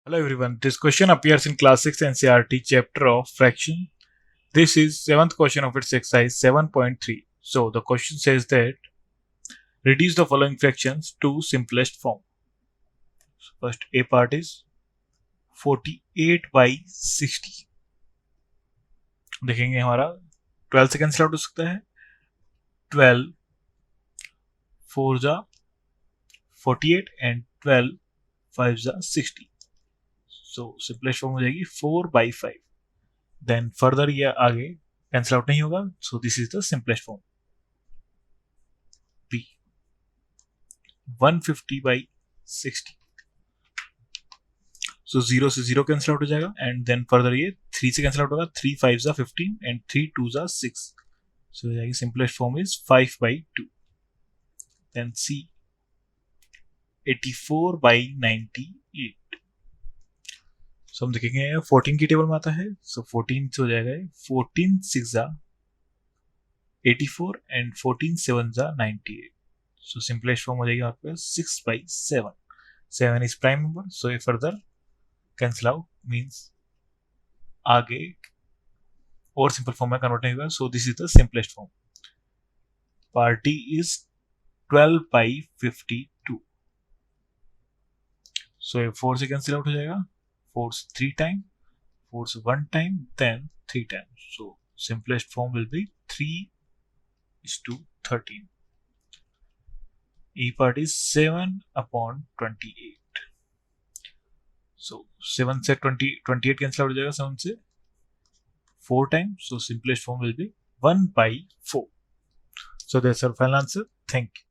Hello everyone, this question appears in Class 6 NCERT chapter of fraction. This is 7th question of its exercise 7.3. So the question says that reduce the following fractions to simplest form. So first A part is 48 by 60. देखेंगे हमारा 12 से cancel out हो सकता है 12 4 जा 48 and 12 5 जा 60. So simplest form हो जाएगी 4 by 5. Then further ये आगे कैंसिल आउट नहीं होगा, so this is the simplest form. B 150 by 60. So 0 से 0 कैंसिल आउट हो जाएगा and then further ये 3 से कैंसिल आउट होगा 3 5 जा 15 and 3 2 जा 6. So हो जाएगी simplest form is 5 by 2. Then C 84 by 98. So हम देखेंगे 14 की टेबल में आता है, so 14 से हो जाएगा 14 6 जा 84 and 14 7 जा 98. So simplest form हो जाएगी आपके पास 6 by 7. 7 is prime number, so ये further cancel out means आगे और simple form में convert नहीं होगा. So this is the simplest form. Part D is 12 by 52. So ये 4 से cancel out हो जाएगा. 4 3 times, 4 1 time, then 3 times. So simplest form will be 3:13. E part is 7/28. So 7 से 28 cancel out हो जाएगा 7 से 4 times. So simplest form will be 1/4. So that's our final answer. Thank you.